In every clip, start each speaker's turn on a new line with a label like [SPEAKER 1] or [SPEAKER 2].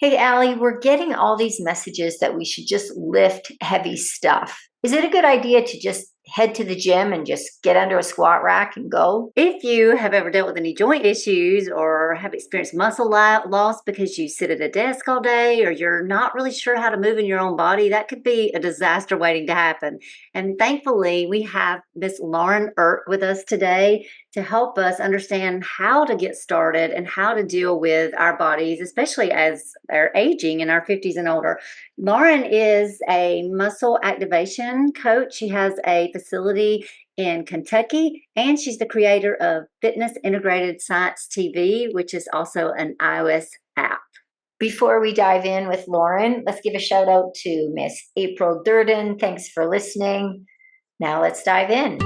[SPEAKER 1] Hey, Allie, we're getting all these messages that we should just lift heavy stuff. Is it a good idea to just head to the gym and just get under a squat rack and go?
[SPEAKER 2] If you have ever dealt with any joint issues or have experienced muscle loss because you sit at a desk all day or you're not really sure how to move in your own body, that could be a disaster waiting to happen. And thankfully, we have Miss Lauren Eirk with us today to help us understand how to get started and how to deal with our bodies, especially as they're aging in our 50s and older. Lauren is a muscle activation coach. She has a facility in Kentucky, and she's the creator of Fitness Integrated Science TV, which is also an iOS app.
[SPEAKER 1] Before we dive in with Lauren, let's give a shout out to Miss April Durden. Thanks for listening. Now let's dive in.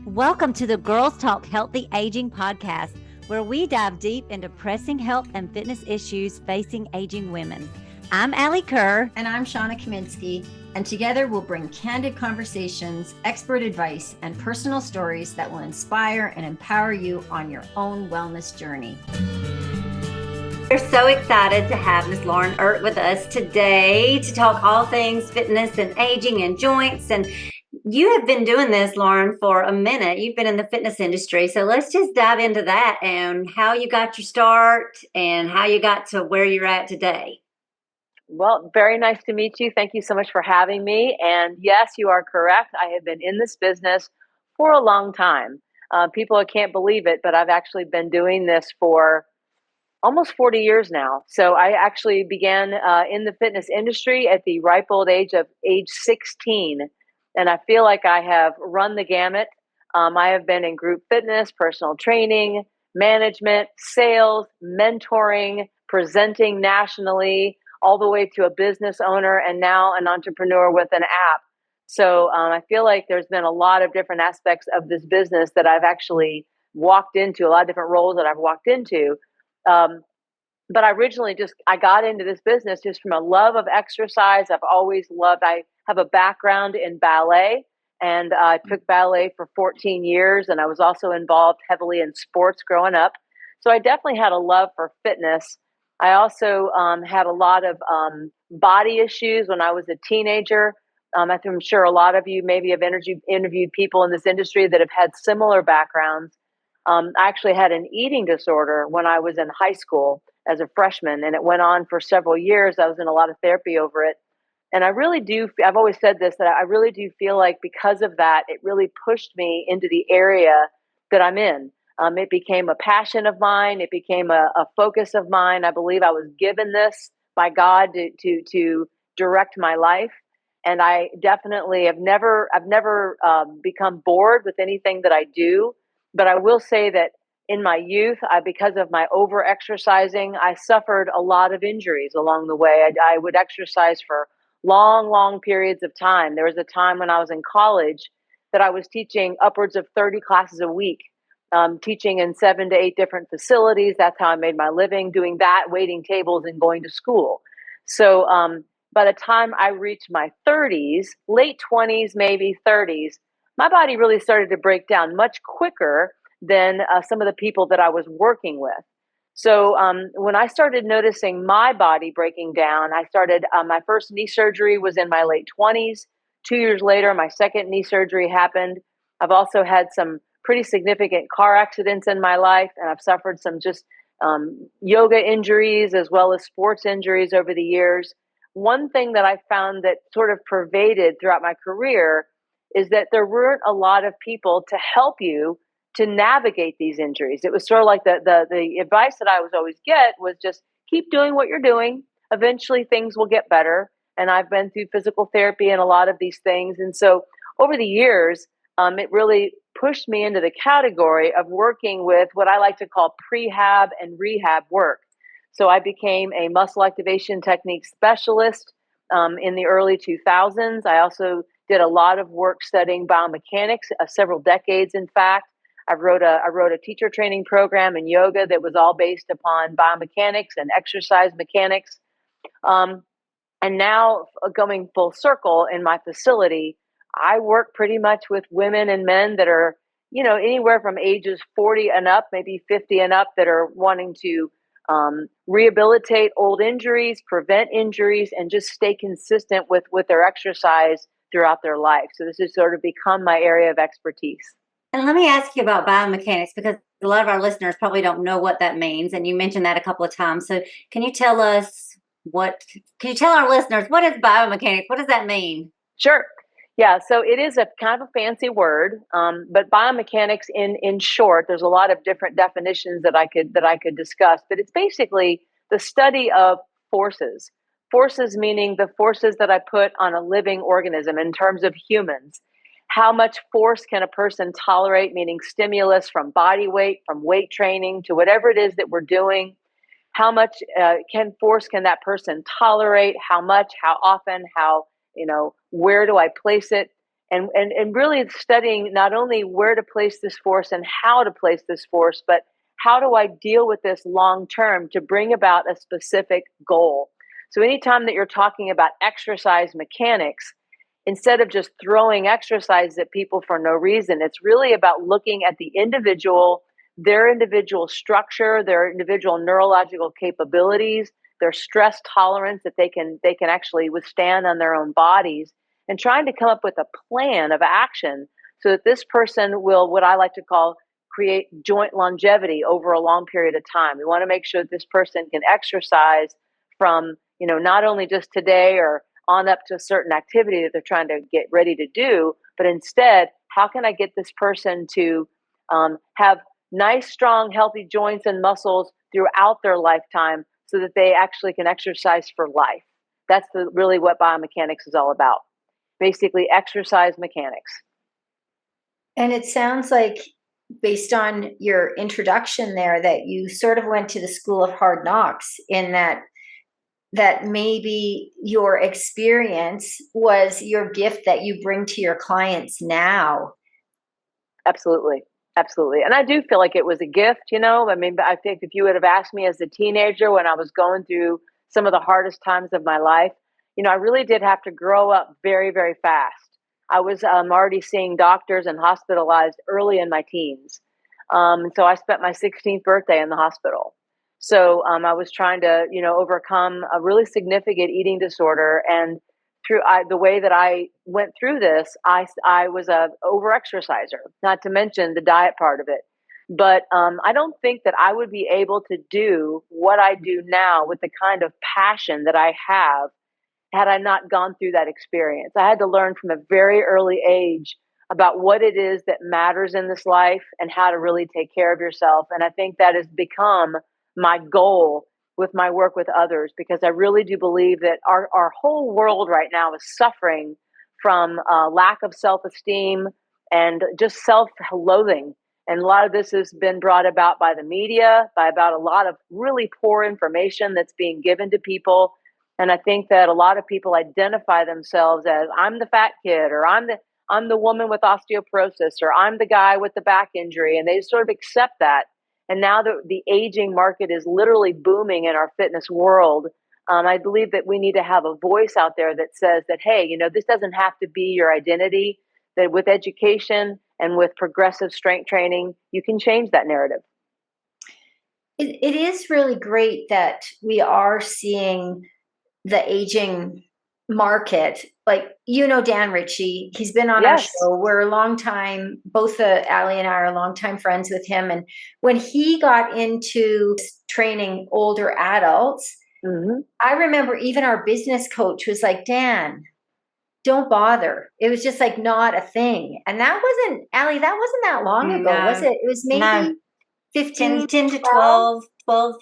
[SPEAKER 2] Welcome to the Girls Talk Healthy Aging podcast, where we dive deep into pressing health and fitness issues facing aging women. I'm Allie Kerr.
[SPEAKER 3] And I'm Shauna Kaminsky. And together we'll bring candid conversations, expert advice, and personal stories that will inspire and empower you on your own wellness journey.
[SPEAKER 2] We're so excited to have Ms. Lauren Eirk with us today to talk all things fitness and aging and joints. And you have been doing this, Lauren, for a minute. You've been in the fitness industry. So let's just dive into that and how you got your start and how you got to where you're at today.
[SPEAKER 4] Well, very nice to meet you. Thank you so much for having me. And yes, you are correct. I have been in this business for a long time. People can't believe it, but I've actually been doing this for almost 40 years now. So I actually began in the fitness industry at the ripe old age of age 16. And I feel like I have run the gamut. I have been in group fitness, personal training, management, sales, mentoring, presenting nationally, all the way to a business owner and now an entrepreneur with an app. So I feel like there's been a lot of different aspects of this business that I've actually walked into, a lot of different roles that I've walked into. But I got into this business just from a love of exercise. I have a background in ballet, and I took ballet for 14 years, and I was also involved heavily in sports growing up. So I definitely had a love for fitness. I also had a lot of body issues when I was a teenager. I'm sure a lot of you maybe have interviewed people in this industry that have had similar backgrounds. I actually had an eating disorder when I was in high school as a freshman, and it went on for several years. I was in a lot of therapy over it. And I've always said this, that I really do feel like because of that, it really pushed me into the area that I'm in. It became a passion of mine. It became a focus of mine. I believe I was given this by God to direct my life. And I definitely I've never become bored with anything that I do. But I will say that in my youth, because of my overexercising, I suffered a lot of injuries along the way. I would exercise for long periods of time. There was a time when I was in college that I was teaching upwards of 30 classes a week. Teaching in 7 to 8 different facilities. That's how I made my living, doing that, waiting tables and going to school. So by the time I reached my 30s, late 20s, maybe 30s, my body really started to break down much quicker than some of the people that I was working with. So when I started noticing my body breaking down, my first knee surgery was in my late 20s. 2 years later, my second knee surgery happened. I've also had some pretty significant car accidents in my life, and I've suffered some just yoga injuries as well as sports injuries over the years. One thing that I found that sort of pervaded throughout my career is that there weren't a lot of people to help you to navigate these injuries. It was sort of like the advice that I was always get was just keep doing what you're doing. Eventually things will get better. And I've been through physical therapy and a lot of these things. And so over the years, it really pushed me into the category of working with what I like to call prehab and rehab work. So I became a muscle activation technique specialist in the early 2000s. I also did a lot of work studying biomechanics, several decades, in fact. I wrote a teacher training program in yoga that was all based upon biomechanics and exercise mechanics. And now going full circle in my facility, I work pretty much with women and men that are, anywhere from ages 40 and up, maybe 50 and up, that are wanting to rehabilitate old injuries, prevent injuries, and just stay consistent with their exercise throughout their life. So this has sort of become my area of expertise.
[SPEAKER 2] And let me ask you about biomechanics, because a lot of our listeners probably don't know what that means. And you mentioned that a couple of times. So can you tell our listeners, what is biomechanics? What does that mean?
[SPEAKER 4] Sure. Yeah, so it is a kind of a fancy word, but biomechanics, in short, there's a lot of different definitions that I could discuss. But it's basically the study of forces. Forces meaning the forces that I put on a living organism in terms of humans. How much force can a person tolerate? Meaning stimulus from body weight, from weight training to whatever it is that we're doing. How much force can that person tolerate? How much? How often? How, where do I place it? And really studying not only where to place this force and how to place this force, but how do I deal with this long term to bring about a specific goal? So anytime that you're talking about exercise mechanics, instead of just throwing exercise at people for no reason, it's really about looking at the individual, their individual structure, their individual neurological capabilities, their stress tolerance that they can actually withstand on their own bodies, and trying to come up with a plan of action so that this person will, what I like to call, create joint longevity over a long period of time. We want to make sure that this person can exercise from, not only just today or on up to a certain activity that they're trying to get ready to do, but instead, how can I get this person to have nice, strong, healthy joints and muscles throughout their lifetime so that they actually can exercise for life? That's really what biomechanics is all about. Basically, exercise mechanics.
[SPEAKER 1] And it sounds like, based on your introduction there, that you sort of went to the school of hard knocks, in that maybe your experience was your gift that you bring to your clients now.
[SPEAKER 4] Absolutely. Absolutely. And I do feel like it was a gift, I mean, I think if you would have asked me as a teenager when I was going through some of the hardest times of my life, I really did have to grow up very, very fast. I was already seeing doctors and hospitalized early in my teens. So I spent my 16th birthday in the hospital. So I was trying to, overcome a really significant eating disorder. And through the way that I went through this, I was a overexerciser, not to mention the diet part of it. But I don't think that I would be able to do what I do now with the kind of passion that I have had I not gone through that experience. I had to learn from a very early age about what it is that matters in this life and how to really take care of yourself. And I think that has become my goal with my work with others, because I really do believe that our whole world right now is suffering from lack of self-esteem and just self-loathing. And a lot of this has been brought about by the media, by about a lot of really poor information that's being given to people. And I think that a lot of people identify themselves as, I'm the fat kid, or I'm the woman with osteoporosis, or I'm the guy with the back injury, and they sort of accept that. And now the aging market is literally booming in our fitness world. I believe that we need to have a voice out there that says that, hey, this doesn't have to be your identity, that with education and with progressive strength training, you can change that narrative.
[SPEAKER 1] It is really great that we are seeing the aging market. Like, Dan Ritchie, he's been on our show. We're a long time, both Allie and I are longtime friends with him. And when he got into training older adults, I remember even our business coach was like, Dan, don't bother. It was just like not a thing. And that wasn't, Allie, that wasn't that long ago, was it? It was maybe 15,
[SPEAKER 2] 10 to 12, 12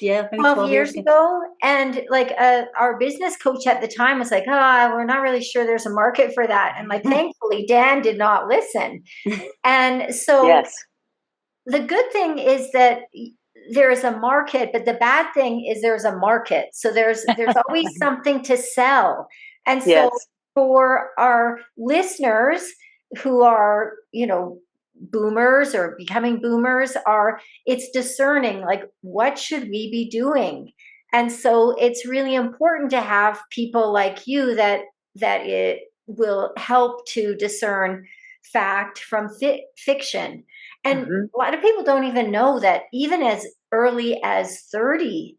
[SPEAKER 1] years ago. And like our business coach at the time was like, we're not really sure there's a market for that. And like, thankfully, Dan did not listen. And so the good thing is that there is a market, but the bad thing is there's a market. So there's always something to sell. And so for our listeners who are, boomers or becoming boomers, it's discerning, like, what should we be doing? And so it's really important to have people like you that it will help to discern fact from fiction. And a lot of people don't even know that even as early as 30,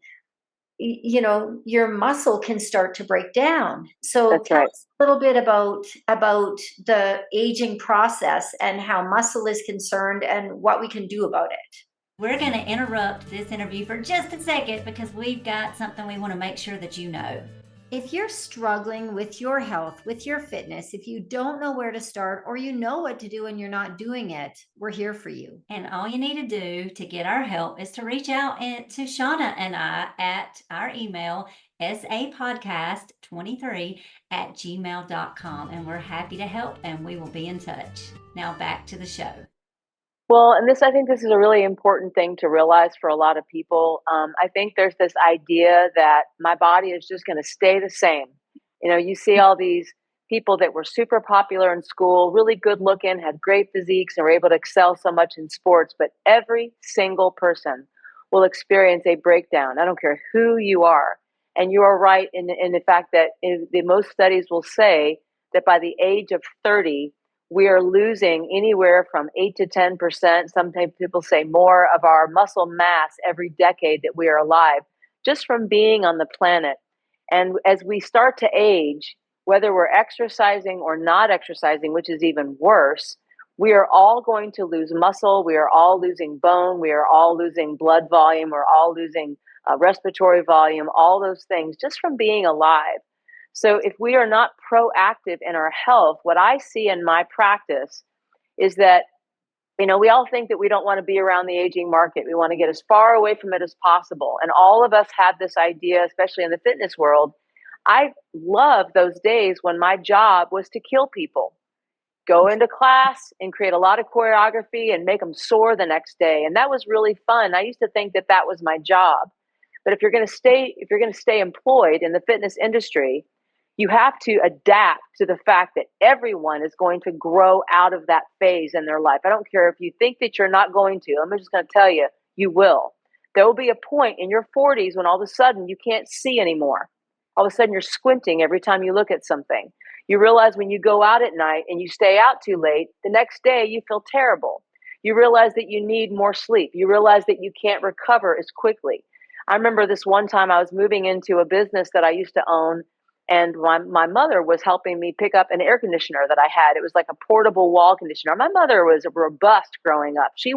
[SPEAKER 1] your muscle can start to break down. So
[SPEAKER 4] That's
[SPEAKER 1] tell
[SPEAKER 4] right.
[SPEAKER 1] us a little bit about the aging process and how muscle is concerned and what we can do about it.
[SPEAKER 3] We're going to interrupt this interview for just a second because we've got something we want to make sure that you know. If you're struggling with your health, with your fitness, if you don't know where to start or you know what to do and you're not doing it, we're here for you. And all you need to do to get our help is to reach out to Shauna and I at our email, sapodcast23@gmail.com. And we're happy to help and we will be in touch. Now back to the show.
[SPEAKER 4] Well, and I think this is a really important thing to realize for a lot of people. I think there's this idea that my body is just going to stay the same. You see all these people that were super popular in school, really good looking, had great physiques, and were able to excel so much in sports. But every single person will experience a breakdown. I don't care who you are. And you are right in the fact that the most studies will say that by the age of 30, we are losing anywhere from 8 to 10%, sometimes people say more, of our muscle mass every decade that we are alive, just from being on the planet. And as we start to age, whether we're exercising or not exercising, which is even worse, we are all going to lose muscle. We are all losing bone. We are all losing blood volume. We're all losing respiratory volume, all those things just from being alive. So if we are not proactive in our health, what I see in my practice is that, we all think that we don't want to be around the aging market. We want to get as far away from it as possible. And all of us have this idea, especially in the fitness world. I love those days when my job was to kill people, go into class and create a lot of choreography and make them sore the next day. And that was really fun. I used to think that that was my job. But if you're going to stay employed in the fitness industry, you have to adapt to the fact that everyone is going to grow out of that phase in their life. I don't care if you think that you're not going to. I'm just going to tell you, you will. There will be a point in your 40s when all of a sudden you can't see anymore. All of a sudden you're squinting every time you look at something. You realize when you go out at night and you stay out too late, the next day you feel terrible. You realize that you need more sleep. You realize that you can't recover as quickly. I remember this one time I was moving into a business that I used to own, and my mother was helping me pick up an air conditioner that I had. It was like a portable wall conditioner. My mother was robust growing up. She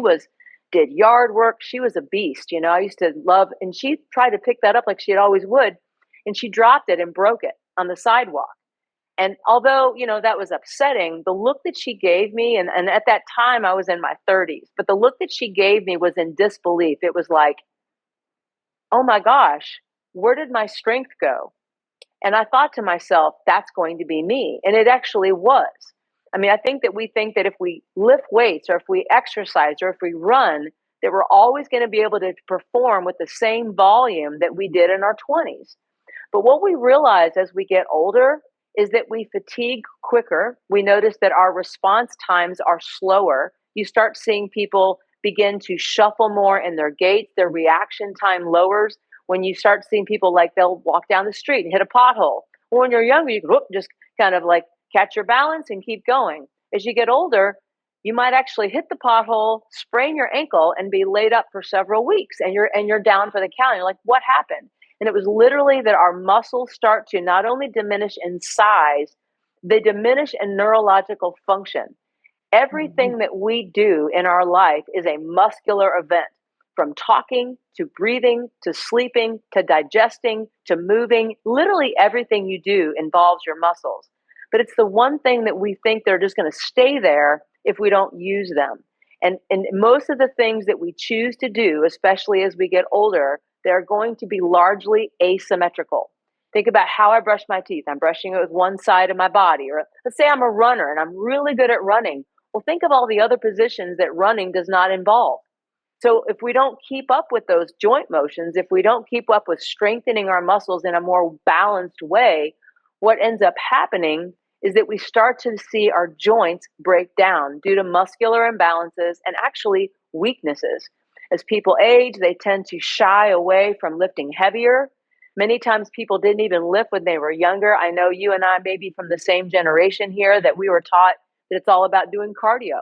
[SPEAKER 4] did yard work. She was a beast. I used to love, and she tried to pick that up like she always would, and she dropped it and broke it on the sidewalk. And although, that was upsetting, the look that she gave me, and at that time I was in my 30s, but the look that she gave me was in disbelief. It was like, oh my gosh, where did my strength go? And I thought to myself, that's going to be me. And it actually was. I think that we think that if we lift weights or if we exercise or if we run, that we're always going to be able to perform with the same volume that we did in our 20s. But what we realize as we get older is that we fatigue quicker. We notice that our response times are slower. You start seeing people begin to shuffle more in their gaits. Their reaction time lowers. When you start seeing people, like, they'll walk down the street and hit a pothole. Well, when you're younger, you can just kind of like catch your balance and keep going. As you get older, you might actually hit the pothole, sprain your ankle, and be laid up for several weeks, and you're down for the count. You're like, what happened? And it was literally that our muscles start to not only diminish in size, they diminish in neurological function. Everything that we do in our life is a muscular event. From talking to breathing to sleeping to digesting to moving, literally everything you do involves your muscles. But it's the one thing that we think they're just going to stay there if we don't use them. And most of the things that we choose to do, especially as we get older, they're going to be largely asymmetrical. Think about how I brush my teeth. I'm brushing it with one side of my body. Or let's say I'm a runner and I'm really good at running. Well, think of all the other positions that running does not involve. So if we don't keep up with those joint motions, if we don't keep up with strengthening our muscles in a more balanced way, what ends up happening is that we start to see our joints break down due to muscular imbalances and actually weaknesses. As people age, they tend to shy away from lifting heavier. Many times people didn't even lift when they were younger. I know you and I may be from the same generation here, that we were taught that it's all about doing cardio.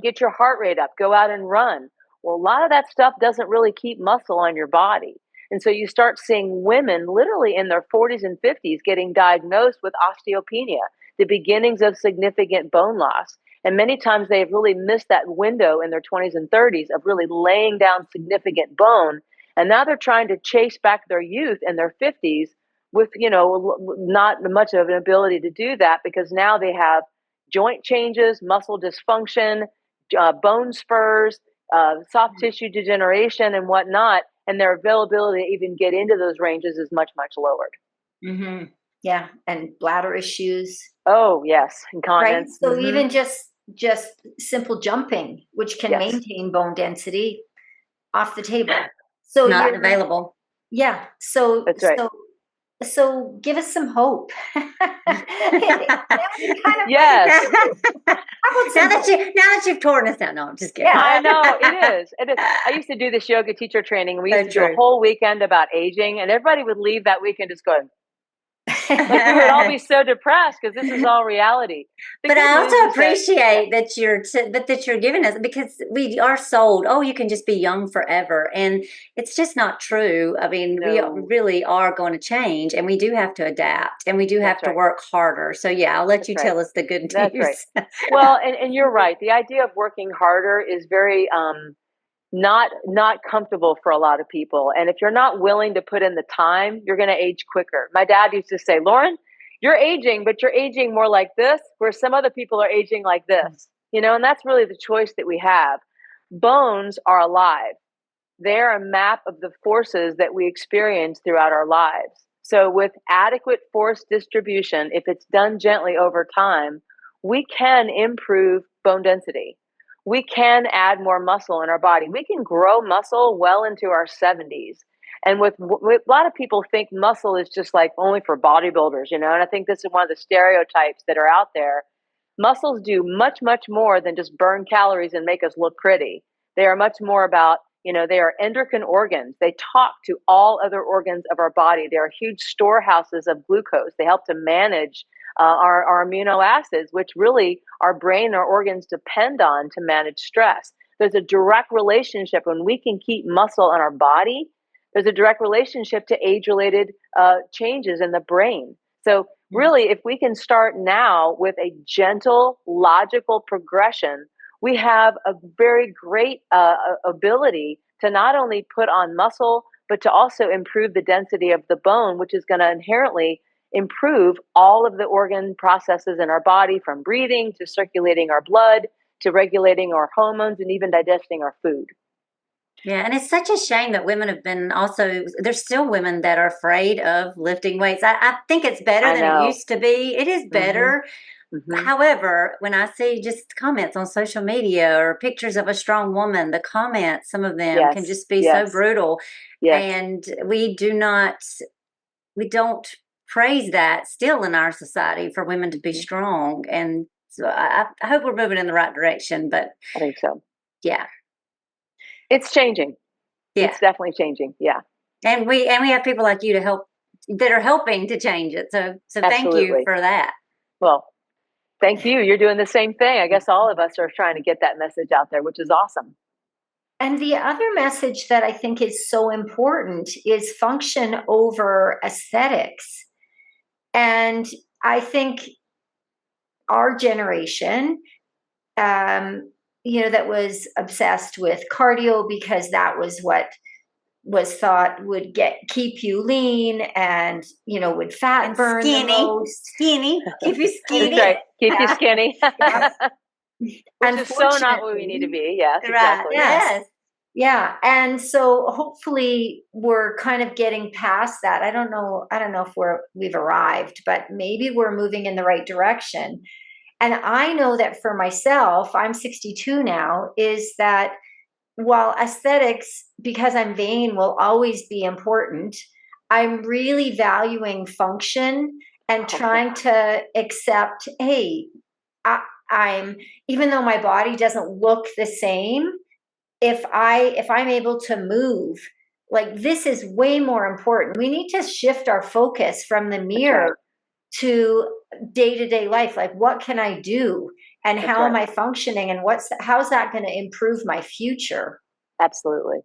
[SPEAKER 4] Get your heart rate up, go out and run. Well, a lot of that stuff doesn't really keep muscle on your body. And so you start seeing women literally in their 40s and 50s getting diagnosed with osteopenia, the beginnings of significant bone loss. And many times they've really missed that window in their 20s and 30s of really laying down significant bone. And now they're trying to chase back their youth in their 50s with, not much of an ability to do that, because now they have joint changes, muscle dysfunction, bone spurs, soft tissue degeneration and whatnot. And their availability to even get into those ranges is much, much lowered.
[SPEAKER 1] Mm-hmm. Yeah. And bladder issues.
[SPEAKER 4] Oh, yes. Incontinence.
[SPEAKER 1] Right. So even just simple jumping, which can
[SPEAKER 4] Yes.
[SPEAKER 1] maintain bone density, off the table. So
[SPEAKER 2] Not available.
[SPEAKER 1] Yeah. So
[SPEAKER 4] that's right.
[SPEAKER 1] So give us some hope.
[SPEAKER 4] Yes.
[SPEAKER 2] Now that you've torn us down, no, I'm just kidding.
[SPEAKER 4] Yeah, I know it is. It is. I used to do this yoga teacher training. We used to do a whole weekend about aging, and everybody would leave that weekend just going, like we would all be so depressed because this is all reality.
[SPEAKER 2] But I also appreciate that you're giving us, because we are sold, oh, you can just be young forever, and it's just not true. I mean, we really are going to change, and we do have to adapt, and we do have to work harder. So yeah, I'll let you tell us the good news.
[SPEAKER 4] That's right. Well, and you're right. The idea of working harder is very not comfortable for a lot of people. And if you're not willing to put in the time, you're going to age quicker. My dad used to say, Lauren, you're aging, but you're aging more like this, where some other people are aging like this, and that's really the choice that we have. Bones are alive. They're a map of the forces that we experience throughout our lives. So with adequate force distribution, if it's done gently over time, we can improve bone density. We can add more muscle in our body. We can grow muscle well into our 70s. And with a lot of people think muscle is just like only for bodybuilders, and I think this is one of the stereotypes that are out there. Muscles do much, much more than just burn calories and make us look pretty. They are much more about, they are endocrine organs. They talk to all other organs of our body. They are huge storehouses of glucose. They help to manage our amino acids, which really our brain, our organs depend on to manage stress. There's a direct relationship when we can keep muscle in our body. There's a direct relationship to age-related changes in the brain. So really, if we can start now with a gentle, logical progression, we have a very great ability to not only put on muscle, but to also improve the density of the bone, which is going to inherently improve all of the organ processes in our body, from breathing to circulating our blood to regulating our hormones and even digesting our food.
[SPEAKER 2] Yeah, and it's such a shame that women have been there's still women that are afraid of lifting weights. I think it's better than it used to be. It is better. Mm-hmm. However, when I see just comments on social media or pictures of a strong woman, the comments, some of them can just be so brutal. And we don't praise that still in our society for women to be strong. And so I hope we're moving in the right direction, but
[SPEAKER 4] I think so.
[SPEAKER 2] Yeah.
[SPEAKER 4] It's changing. Yeah. It's definitely changing. Yeah.
[SPEAKER 2] And we have people like you that are helping to change it. So thank you for that.
[SPEAKER 4] Well, thank you. You're doing the same thing. I guess all of us are trying to get that message out there, which is awesome.
[SPEAKER 1] And the other message that I think is so important is function over aesthetics. And I think our generation, that was obsessed with cardio because that was what was thought would keep you lean and, would fat burn
[SPEAKER 2] skinny,
[SPEAKER 1] the most.
[SPEAKER 2] Skinny, keep you skinny.
[SPEAKER 4] That's right. Keep you skinny. Which is so not what we need to be. Yes, exactly.
[SPEAKER 1] Yes. Yeah. And so hopefully we're kind of getting past that. I don't know if we've arrived, but maybe we're moving in the right direction. And I know that for myself, I'm 62 now, is that while aesthetics, because I'm vain, will always be important, I'm really valuing function and trying to accept, hey, I'm, even though my body doesn't look the same, if I'm able to move, like, this is way more important. We need to shift our focus from the mirror to day-to-day life. Like, what can I do, and how am I functioning, and how's that going to improve my future?
[SPEAKER 4] Absolutely.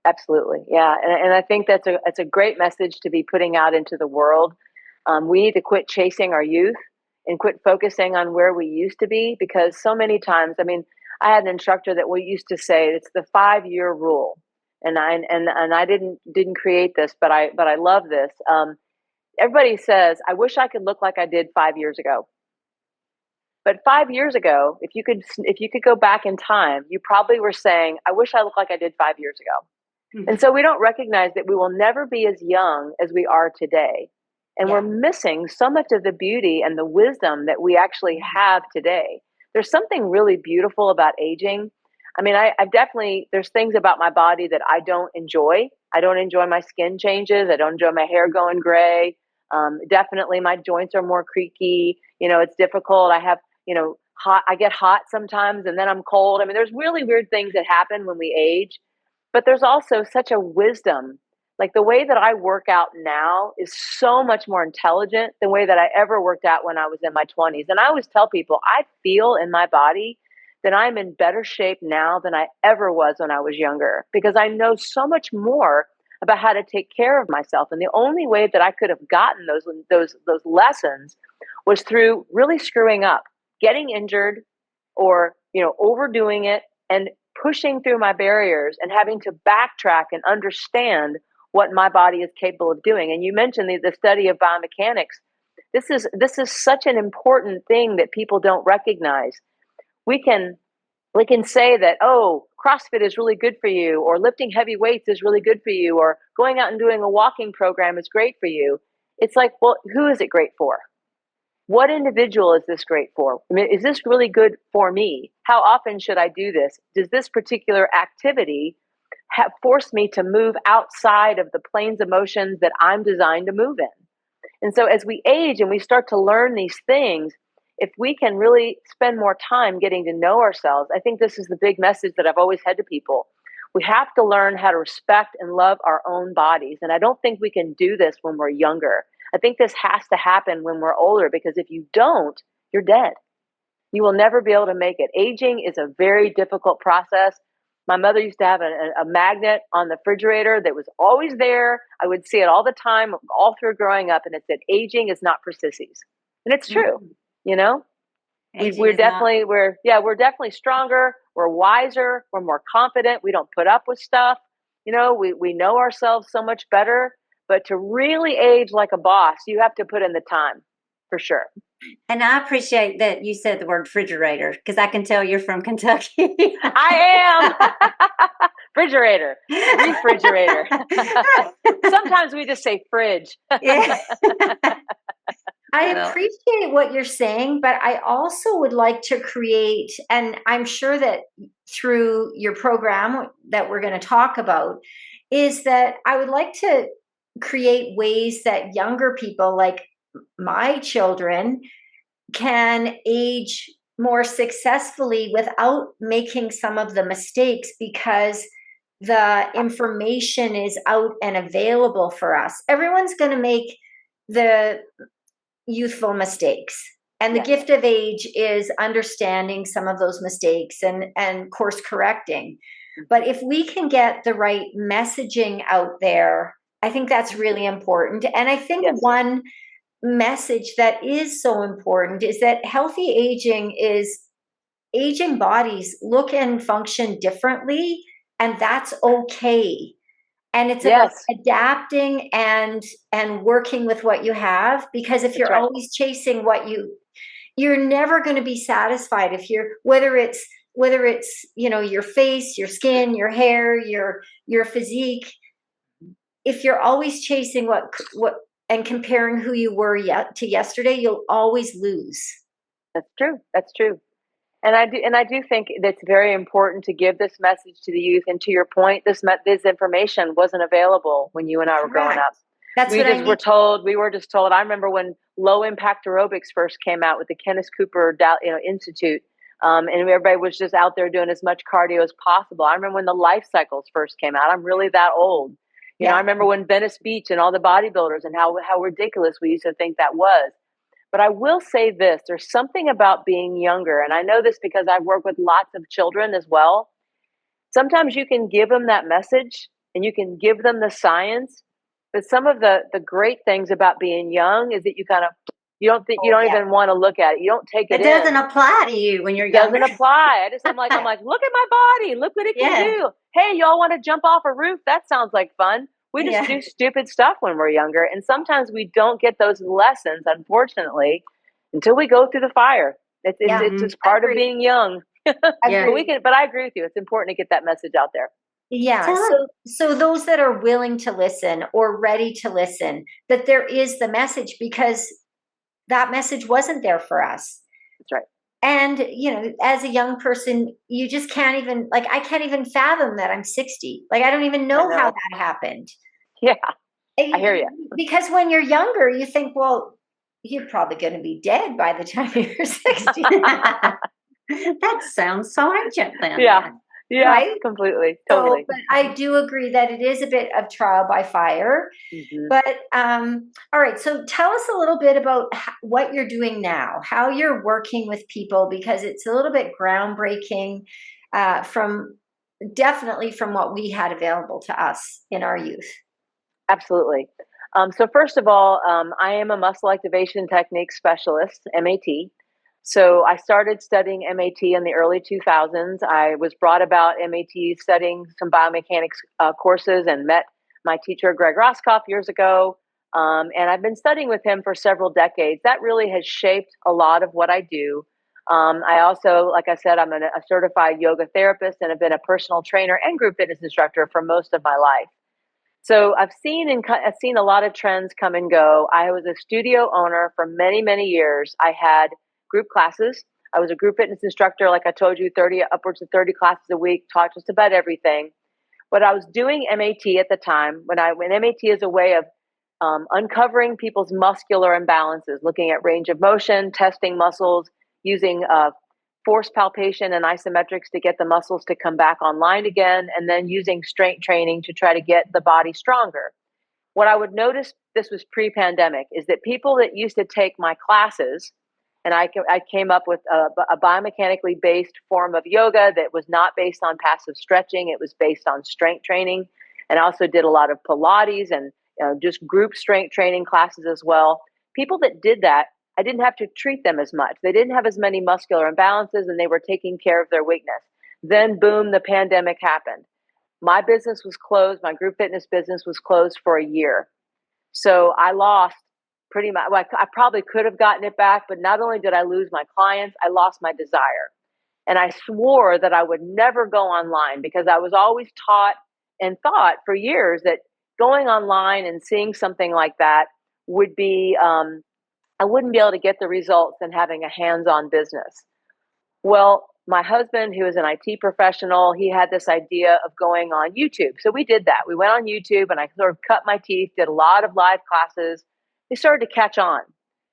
[SPEAKER 4] Absolutely. Yeah. And I think that's a great message to be putting out into the world. We need to quit chasing our youth and quit focusing on where we used to be, because so many times, I mean, I had an instructor that we used to say it's the 5-year rule. And I didn't create this, but I love this. Everybody says, I wish I could look like I did 5 years ago. But 5 years ago, if you could go back in time, you probably were saying, I wish I looked like I did 5 years ago. Mm-hmm. And so we don't recognize that we will never be as young as we are today. And we're missing so much of the beauty and the wisdom that we actually have today. There's something really beautiful about aging. I mean, I've definitely, there's things about my body that I don't enjoy. I don't enjoy my skin changes. I don't enjoy my hair going gray. Definitely my joints are more creaky. It's difficult. I have, I get hot sometimes and then I'm cold. I mean, there's really weird things that happen when we age, but there's also such a wisdom. Like the way that I work out now is so much more intelligent than the way that I ever worked out when I was in my 20s. And I always tell people, I feel in my body that I'm in better shape now than I ever was when I was younger, because I know so much more about how to take care of myself. And the only way that I could have gotten those lessons was through really screwing up, getting injured, or overdoing it and pushing through my barriers and having to backtrack and understand what my body is capable of doing. And you mentioned the study of biomechanics. This is such an important thing that people don't recognize. We can say that, oh, CrossFit is really good for you, or lifting heavy weights is really good for you, or going out and doing a walking program is great for you. It's like, well, who is it great for? What individual is this great for? I mean, is this really good for me? How often should I do this? Does this particular activity force me to move outside of the planes of motions that I'm designed to move in? And so as we age and we start to learn these things, if we can really spend more time getting to know ourselves, I think this is the big message that I've always had to people. We have to learn how to respect and love our own bodies. And I don't think we can do this when we're younger. I think this has to happen when we're older, because if you don't, you're dead. You will never be able to make it. Aging is a very difficult process. My mother used to have a magnet on the refrigerator that was always there. I would see it all the time, all through growing up, and it said, aging is not for sissies. And it's true, We're definitely stronger, we're wiser, we're more confident, we don't put up with stuff. We know ourselves so much better. But to really age like a boss, you have to put in the time, for sure.
[SPEAKER 2] And I appreciate that you said the word refrigerator, because I can tell you're from Kentucky.
[SPEAKER 4] I am. Refrigerator. Sometimes we just say fridge.
[SPEAKER 1] Yeah. I appreciate what you're saying, but I also would like to create, and I'm sure that through your program that we're going to talk about, is that I would like to create ways that younger people, like my children, can age more successfully without making some of the mistakes, because the information is out and available for us. Everyone's going to make the youthful mistakes. And the gift of age is understanding some of those mistakes and course correcting. But if we can get the right messaging out there, I think that's really important. And I think one message that is so important is that healthy aging is aging bodies look and function differently, and that's okay. And it's about adapting and working with what you have, because if you're always chasing you're never going to be satisfied. If you're, whether it's your face, your skin, your hair, your physique, if you're always chasing what and comparing who you were to yesterday, you'll always lose.
[SPEAKER 4] That's true. And I do think that's very important to give this message to the youth. And to your point, this information wasn't available when you and I were growing up.
[SPEAKER 1] That's
[SPEAKER 4] we were just told. I remember when low impact aerobics first came out with the Kenneth Cooper Institute, and everybody was just out there doing as much cardio as possible. I remember when the life cycles first came out. I'm really that old. I remember when Venice Beach and all the bodybuilders and how ridiculous we used to think that was. But I will say this, there's something about being younger, and I know this because I've worked with lots of children as well. Sometimes you can give them that message and you can give them the science. But some of the great things about being young is that you don't even want to look at it. You don't take it in.
[SPEAKER 2] It doesn't apply to you when you're
[SPEAKER 4] It
[SPEAKER 2] younger.
[SPEAKER 4] doesn't apply. I'm like, look at my body. Look what it can do. Hey, y'all want to jump off a roof? That sounds like fun. We just do stupid stuff when we're younger. And sometimes we don't get those lessons, unfortunately, until we go through the fire. It's just part of being young. But I agree with you. It's important to get that message out there.
[SPEAKER 1] Yeah. So those that are willing to listen or ready to listen, that there is the message, because that message wasn't there for us.
[SPEAKER 4] That's right.
[SPEAKER 1] And, as a young person, you just can't even, I can't even fathom that I'm 60. I don't even know how that happened.
[SPEAKER 4] Yeah. I hear you.
[SPEAKER 1] Because when you're younger, you think, well, you're probably going to be dead by the time you're 60.
[SPEAKER 2] That sounds so ancient then.
[SPEAKER 4] Yeah. Yeah,
[SPEAKER 1] right?
[SPEAKER 4] Completely. Totally.
[SPEAKER 1] So, but I do agree that it is a bit of trial by fire. But all right, so tell us a little bit about what you're doing now, how you're working with people, because it's a little bit groundbreaking definitely from what we had available to us in our youth.
[SPEAKER 4] Absolutely. So first of all, I am a muscle activation technique specialist, MAT. So I started studying MAT in the early 2000s. I was brought about MAT studying some biomechanics courses and met my teacher, Greg Roscoff, years ago. And I've been studying with him for several decades. That really has shaped a lot of what I do. I also, like I said, I'm a certified yoga therapist and have been a personal trainer and group fitness instructor for most of my life. So I've seen a lot of trends come and go. I was a studio owner for many, many years. I had group classes. I was a group fitness instructor, like I told you, upwards of 30 classes a week, taught just about everything. But I was doing MAT at the time when MAT is a way of uncovering people's muscular imbalances, looking at range of motion, testing muscles, using force palpation and isometrics to get the muscles to come back online again, and then using strength training to try to get the body stronger. What I would notice, this was pre-pandemic, is that people that used to take my classes, and I came up with a biomechanically based form of yoga that was not based on passive stretching. It was based on strength training. And I also did a lot of Pilates and just group strength training classes as well. People that did that, I didn't have to treat them as much. They didn't have as many muscular imbalances, and they were taking care of their weakness. Then, boom, the pandemic happened. My business was closed. My group fitness business was closed for a year. So I lost pretty much. Well, I probably could have gotten it back, but not only did I lose my clients, I lost my desire. And I swore that I would never go online, because I was always taught and thought for years that going online and seeing something like that would be, I wouldn't be able to get the results than having a hands-on business. Well, my husband, who is an IT professional, he had this idea of going on YouTube. So we did that. We went on YouTube, and I sort of cut my teeth, did a lot of live classes. They started to catch on.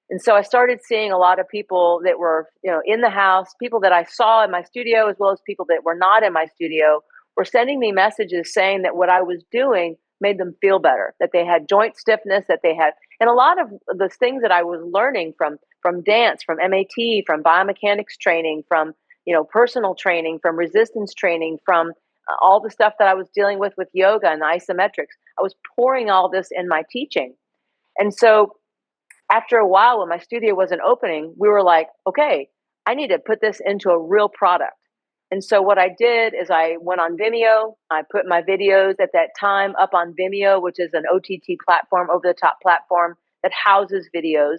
[SPEAKER 4] And so I started seeing a lot of people that were, in the house, people that I saw in my studio, as well as people that were not in my studio, were sending me messages saying that what I was doing made them feel better, that they had joint stiffness, that they had, and a lot of the things that I was learning from dance, from MAT, from biomechanics training, from, personal training, from resistance training, from all the stuff that I was dealing with yoga and isometrics. I was pouring all this in my teaching. And so after a while, when my studio wasn't opening, we were like, okay, I need to put this into a real product. And so what I did is I went on Vimeo. I put my videos at that time up on Vimeo, which is an OTT platform, over-the-top platform that houses videos.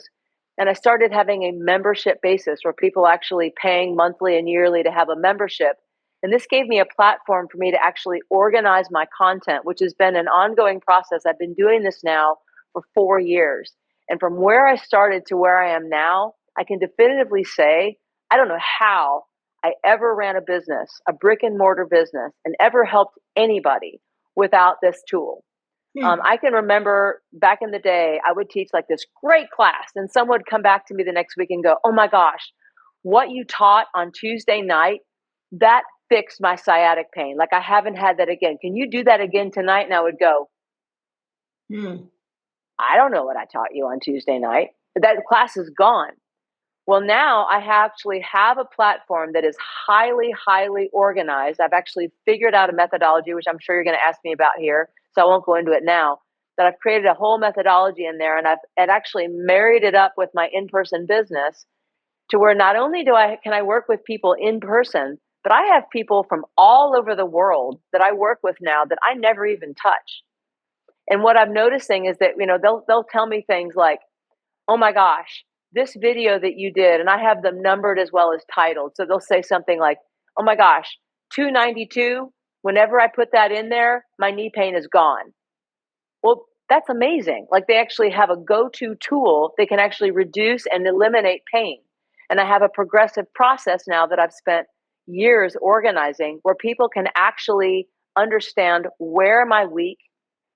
[SPEAKER 4] And I started having a membership basis where people actually paying monthly and yearly to have a membership. And this gave me a platform for me to actually organize my content, which has been an ongoing process. I've been doing this now for 4 years. And from where I started to where I am now, I can definitively say, I don't know how I ever ran a business, a brick and mortar business, and ever helped anybody without this tool. I can remember back in the day, I would teach like this great class, and someone would come back to me the next week and go, oh my gosh, what you taught on Tuesday night, that fixed my sciatic pain. Like, I haven't had that again. Can you do that again tonight? And I would go, I don't know what I taught you on Tuesday night. That class is gone. Well, now I actually have a platform that is highly, highly organized. I've actually figured out a methodology, which I'm sure you're going to ask me about here, so I won't go into it now. That I've created a whole methodology in there, and I've actually married it up with my in-person business to where not only can I work with people in person, but I have people from all over the world that I work with now that I never even touch. And what I'm noticing is that, they'll tell me things like, "Oh my gosh, this video that you did," and I have them numbered as well as titled. So they'll say something like, "Oh my gosh, 292, whenever I put that in there, my knee pain is gone." Well, that's amazing. Like, they actually have a go-to tool that can actually reduce and eliminate pain. And I have a progressive process now that I've spent years organizing, where people can actually understand, where am I weak?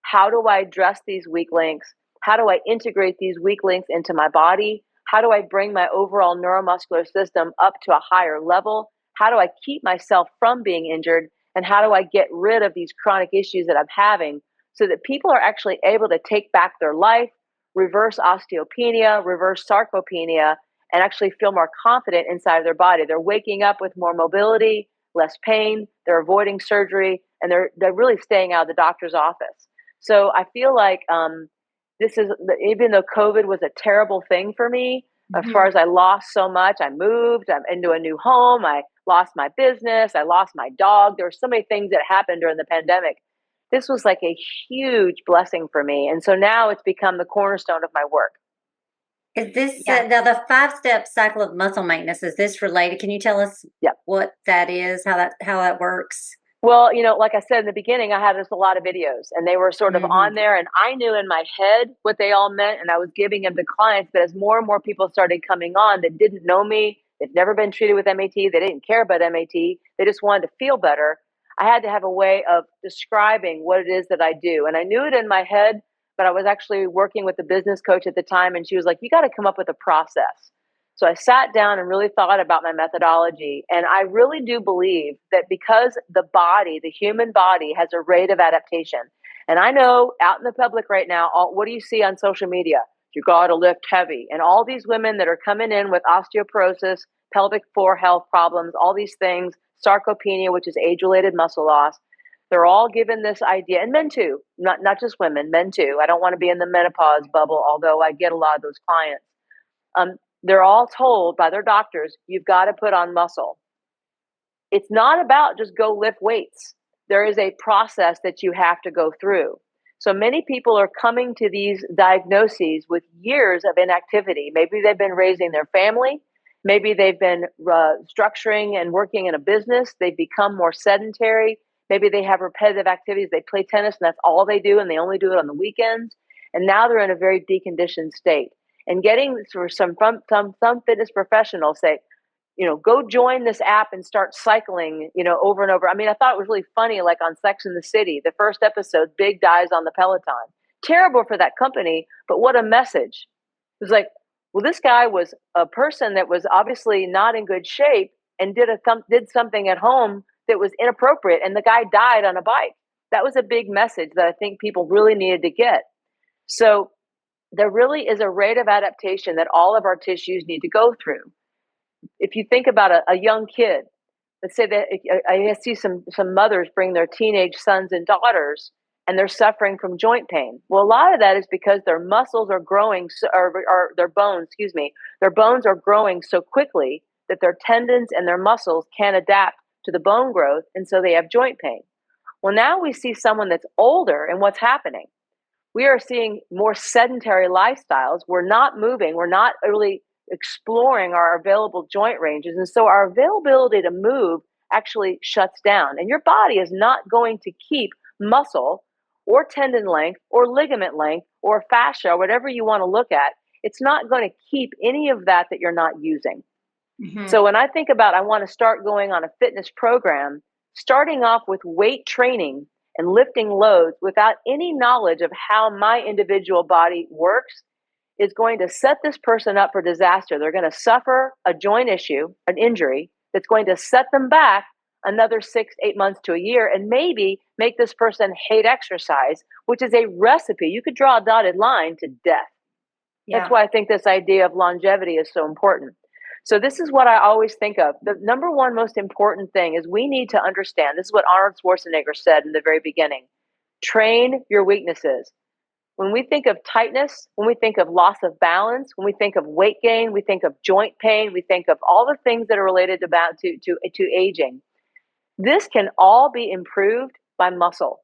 [SPEAKER 4] How do I address these weak links? How do I integrate these weak links into my body? How do I bring my overall neuromuscular system up to a higher level? How do I keep myself from being injured? And how do I get rid of these chronic issues that I'm having, so that people are actually able to take back their life, reverse osteopenia, reverse sarcopenia, and actually feel more confident inside of their body? They're waking up with more mobility, less pain, they're avoiding surgery, and they're really staying out of the doctor's office. So I feel like this is, even though COVID was a terrible thing for me, as far as I lost so much, I moved, I'm into a new home, I lost my business, I lost my dog. There were so many things that happened during the pandemic. This was like a huge blessing for me. And so now it's become the cornerstone of my work.
[SPEAKER 2] Is this now the 5-step cycle of muscle maintenance? Is this related? Can you tell us what that is, how that works?
[SPEAKER 4] Well, like I said in the beginning, I had just a lot of videos, and they were sort of on there, and I knew in my head what they all meant, and I was giving them to clients. But as more and more people started coming on that didn't know me, they've never been treated with MAT, they didn't care about MAT, they just wanted to feel better, I had to have a way of describing what it is that I do. And I knew it in my head, but I was actually working with the business coach at the time, and she was like, "You got to come up with a process." So I sat down and really thought about my methodology. And I really do believe that because the human body has a rate of adaptation. And I know out in the public right now, what do you see on social media? You got to lift heavy. And all these women that are coming in with osteoporosis, pelvic floor health problems, all these things, sarcopenia, which is age-related muscle loss, they're all given this idea, and men too, not just women, men too. I don't want to be in the menopause bubble, although I get a lot of those clients. They're all told by their doctors, you've got to put on muscle. It's not about just go lift weights. There is a process that you have to go through. So many people are coming to these diagnoses with years of inactivity. Maybe they've been raising their family. Maybe they've been structuring and working in a business. They've become more sedentary. Maybe they have repetitive activities. They play tennis and that's all they do, and they only do it on the weekends. And now they're in a very deconditioned state. And getting for some fitness professionals say, go join this app and start cycling, over and over. I mean, I thought it was really funny, like on Sex and the City, the first episode, Big dies on the Peloton. Terrible for that company, but what a message. It was like, well, this guy was a person that was obviously not in good shape and did something at home that was inappropriate, and the guy died on a bike. That was a big message that I think people really needed to get. So there really is a rate of adaptation that all of our tissues need to go through. If you think about a young kid, let's say that I see some mothers bring their teenage sons and daughters, and they're suffering from joint pain. Well, a lot of that is because their muscles are growing, or their bones are growing so quickly that their tendons and their muscles can't adapt to the bone growth, and so they have joint pain. Well, now we see someone that's older, and what's happening? We are seeing more sedentary lifestyles. We're not moving. We're not really exploring our available joint ranges. And so our availability to move actually shuts down. And your body is not going to keep muscle or tendon length or ligament length or fascia, or whatever you want to look at. It's not going to keep any of that you're not using. So when I think about, I want to start going on a fitness program, starting off with weight training and lifting loads without any knowledge of how my individual body works is going to set this person up for disaster. They're going to suffer a joint issue, an injury, that's going to set them back another 6, 8 months to a year, and maybe make this person hate exercise, which is a recipe. You could draw a dotted line to death. Yeah. That's why I think this idea of longevity is so important. So this is what I always think of. The number one most important thing is we need to understand, this is what Arnold Schwarzenegger said in the very beginning, train your weaknesses. When we think of tightness, when we think of loss of balance, when we think of weight gain, we think of joint pain, we think of all the things that are related to aging. This can all be improved by muscle,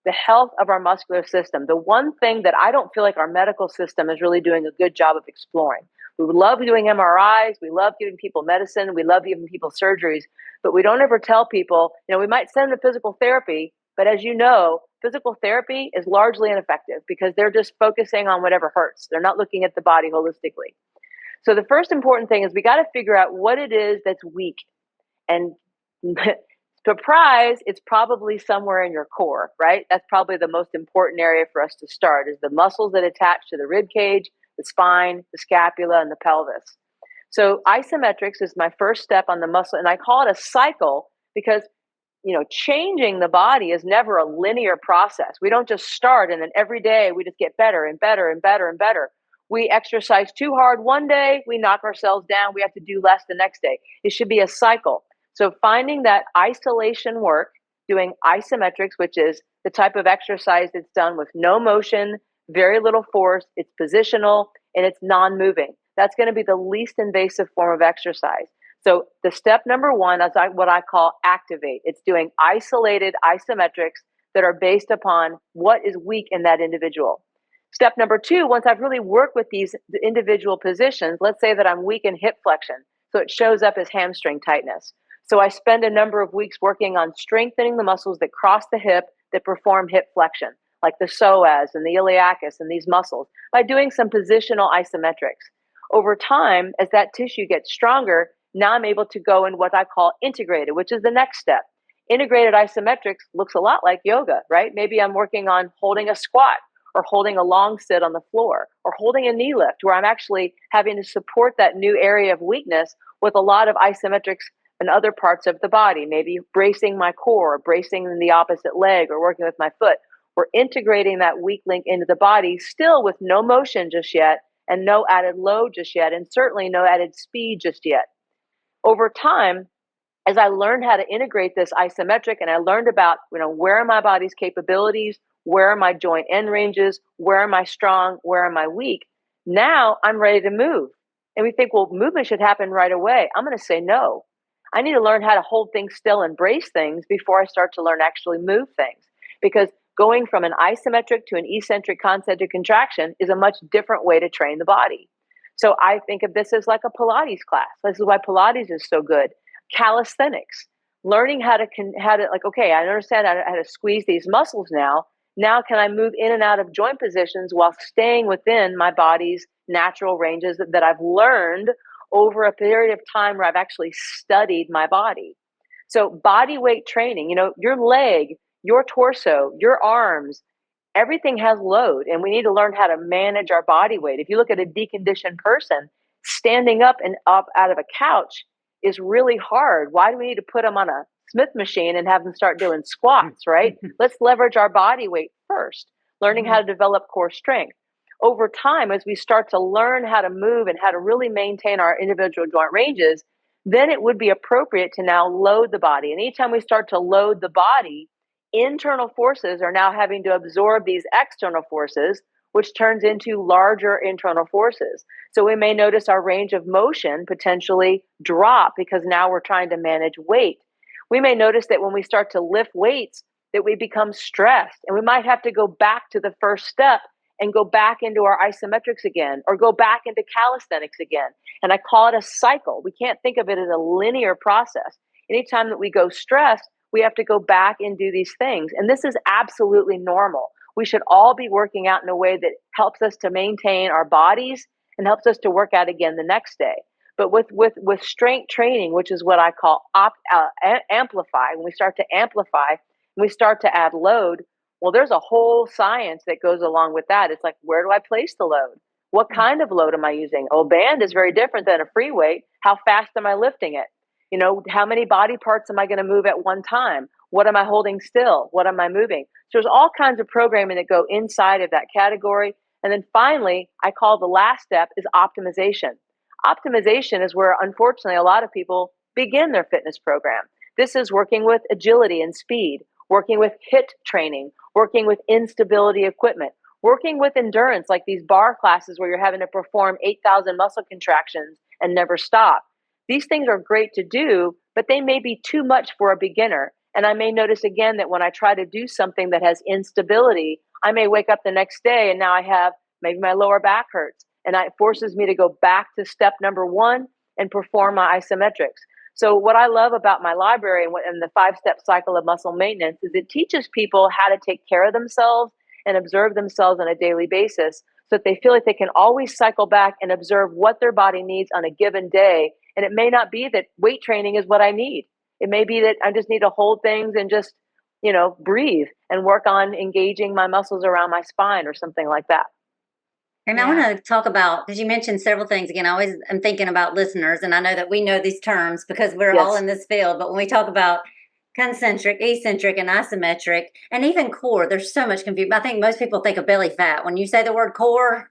[SPEAKER 4] the health of our muscular system. The one thing that I don't feel like our medical system is really doing a good job of exploring. We love doing MRIs, we love giving people medicine, we love giving people surgeries, but we don't ever tell people, we might send them to physical therapy, but as you know, physical therapy is largely ineffective because they're just focusing on whatever hurts. They're not looking at the body holistically. So the first important thing is we got to figure out what it is that's weak. And surprise, it's probably somewhere in your core, right? That's probably the most important area for us to start, is the muscles that attach to the rib cage, the spine, the scapula, and the pelvis. So isometrics is my first step on the muscle, and I call it a cycle because changing the body is never a linear process. We don't just start and then every day we just get better and better and better and better. We exercise too hard one day, we knock ourselves down, we have to do less the next day. It should be a cycle. So finding that isolation work, doing isometrics, which is the type of exercise that's done with no motion, very little force, it's positional, and it's non-moving. That's going to be the least invasive form of exercise. So the step number one is what I call activate. It's doing isolated isometrics that are based upon what is weak in that individual. Step number two, once I've really worked with these individual positions, let's say that I'm weak in hip flexion, so it shows up as hamstring tightness. So I spend a number of weeks working on strengthening the muscles that cross the hip that perform hip flexion, like the psoas and the iliacus and these muscles, by doing some positional isometrics. Over time, as that tissue gets stronger, now I'm able to go in what I call integrated, which is the next step. Integrated isometrics looks a lot like yoga, right? Maybe I'm working on holding a squat or holding a long sit on the floor or holding a knee lift, where I'm actually having to support that new area of weakness with a lot of isometrics in other parts of the body, maybe bracing my core, bracing in the opposite leg, or working with my foot. We're integrating that weak link into the body, still with no motion just yet, and no added load just yet, and certainly no added speed just yet. Over time, as I learned how to integrate this isometric, and I learned about, where are my body's capabilities, where are my joint end ranges, where am I strong, where am I weak, now I'm ready to move. And we think, well, movement should happen right away. I'm going to say no. I need to learn how to hold things still and brace things before I start to learn actually move things. Because going from an isometric to an eccentric concentric contraction is a much different way to train the body. So I think of this as like a Pilates class. This is why Pilates is so good. Calisthenics, learning how to like, okay, I understand how to squeeze these muscles now. Now can I move in and out of joint positions while staying within my body's natural ranges that I've learned over a period of time where I've actually studied my body. So body weight training, your leg, your torso, your arms, everything has load, and we need to learn how to manage our body weight. If you look at a deconditioned person, standing up and up out of a couch is really hard. Why do we need to put them on a Smith machine and have them start doing squats, right? Let's leverage our body weight first, learning how to develop core strength. Over time, as we start to learn how to move and how to really maintain our individual joint ranges, then it would be appropriate to now load the body. And anytime we start to load the body, internal forces are now having to absorb these external forces, which turns into larger internal forces. So we may notice our range of motion potentially drop because now we're trying to manage weight. We may notice that when we start to lift weights, that we become stressed, and we might have to go back to the first step and go back into our isometrics again, or go back into calisthenics again. And I call it a cycle. We can't think of it as a linear process. Anytime that we go stressed, we have to go back and do these things. And this is absolutely normal. We should all be working out in a way that helps us to maintain our bodies and helps us to work out again the next day. But with strength training, which is what I call amplify, when we start to amplify, when we start to add load, well, there's a whole science that goes along with that. It's like, where do I place the load? What kind of load am I using? Oh, band is very different than a free weight. How fast am I lifting it? How many body parts am I going to move at one time? What am I holding still? What am I moving? So there's all kinds of programming that go inside of that category. And then finally, I call the last step is optimization. optimization is where, unfortunately, a lot of people begin their fitness program. This is working with agility and speed, working with HIIT training, working with instability equipment, working with endurance, like these bar classes where you're having to perform 8,000 muscle contractions and never stop. These things are great to do, but they may be too much for a beginner. And I may notice again that when I try to do something that has instability, I may wake up the next day and now I have maybe my lower back hurts. And it forces me to go back to step number one and perform my isometrics. So what I love about my library and the 5-step cycle of muscle maintenance is it teaches people how to take care of themselves and observe themselves on a daily basis so that they feel like they can always cycle back and observe what their body needs on a given day. And it may not be that weight training is what I need. It may be that I just need to hold things and just, breathe and work on engaging my muscles around my spine or something like that.
[SPEAKER 2] And I want to talk about, because you mentioned several things. Again, I always am thinking about listeners, and I know that we know these terms because we're all in this field. But when we talk about concentric, eccentric, and isometric, and even core, there's so much confusion. I think most people think of belly fat. When you say the word core,